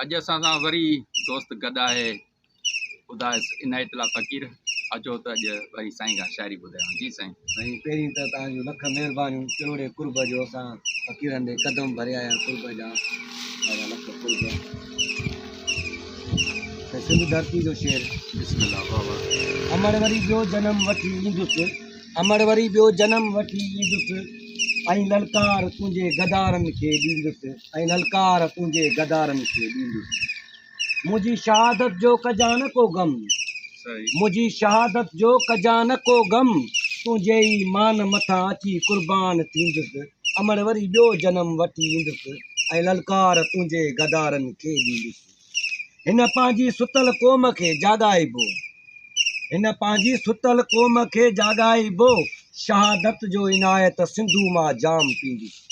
अॼु असां सां वरी दोस्त गॾु आहे ॿुधाए इनायतुल्ला फ़क़ीर। अचो त अॼु वरी साईं खां शाइरी ॿुधायूं। जी साईं। साईं पहिरीं त तव्हांजो लख महिरबानियूं, किरोड़े कुर्ब जो असां फ़क़ीरनि ॾे क़दम भरिया आहियां, कुर्ब जा ॾाढा लख कुर्ब। सिंध धरती जो शेर। बिस्मिल्लाह बाबा। अमर वरी ॿियो जनम वठी ईंदुसि, अमर वरी ॿियो जनम वठी ईंदुसि, ऐं ललकार तुंहिंजे गदारनि खे ॾींदुसि, ऐं ललकार तुंहिंजे गदारनि खे ॾींदुसि। मुंहिंजी शहादत जो कजा न को गम, मुंहिंजी शहादत जो कजा न को गम, तुंहिंजे ई मान मथां अची कुर्बान थींदुसि। अमर वरी ॿियो जनम वठी ईंदुसि, ऐं ललकार तुंहिंजे गदारनि खे ॾींदुसि। हिन पंहिंजी सुतल क़ौम खे जाॻाइबो, हिन पंहिंजी सुतल क़ौम खे जाॻाइबो, शहादत जो इनायत सिंधू मां जाम पींदुसि,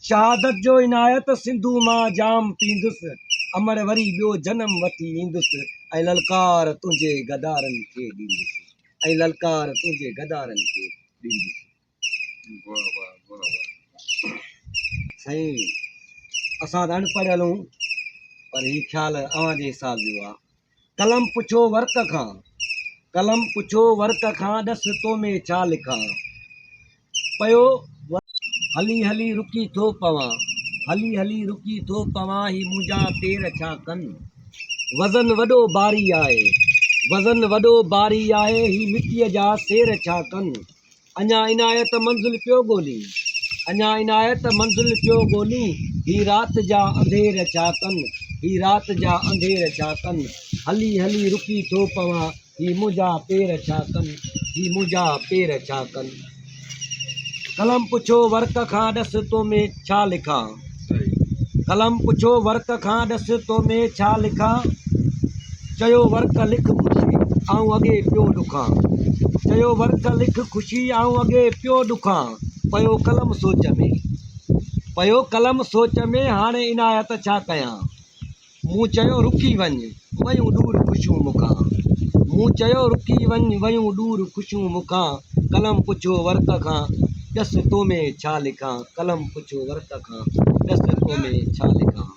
शहादत जो इनायत सिंधू मां जाम पींदुसि। अमर वरी ॿियो जनम वठी ईंदुसि, ऐं ललकार तुंहिंजे गदारनि खे ॾींदुसि, ऐं ललकार तुंहिंजे गदारनि खे ॾींदुसि। वाह वाह वाह वाह। साईं असां त अनपढ़ हलूं, पर हीउ ख़्यालु अव्हां जे हिसाब जो आहे। कलम पुछो वर्क खां, कलम पुछो वर्क खां, ॾस तो में छा लिखां, पयो हली हली रुकी थो पवां, हली हली रुकी थो पवां, ही मुंहिंजा पेर छा कनि, वज़न वॾो भारी आहे, वज़न वॾो भारी आहे, ही मिटीअ जा सेर छा कनि, अञा इनायत मंज़िल पियो ॻोल्ही, अञा इनायत मंज़िल पियो ॻोल्ही, ही राति जा अंधेर छा कनि, ही राति जा अंधेर छा कनि, हली हली रुकी थो पवां, ही मुंहिंजा पेर छा कनि, ही मुंहिंजा पेर छा कनि। कलम पुछो वर्क खां, ॾस तो में छा लिखां, कलम पुछो वर्क खां, ॾस तो में छा लिखां, चयो वर्क लिख ख़ुशी आऊं अॻे पियो ॾुखां, चयो वर्क लिख ख़ुशी आऊं अॻे पियो ॾुखां, पयो कलम सोच में, पयो कलम सोच में, हाणे इनायत छा कयां, मूं चयो रुकी वञ वयूं दूर ख़ुशियूं मूंखां, मूं चयो रुकी वञ वयूं दूर ख़ुशियूं मूंखां, कलम पुछो वर्क खां, ॾस तो में छा लिखां, कलम पुछो वर्क खां, ॾस तो में छा लिखां।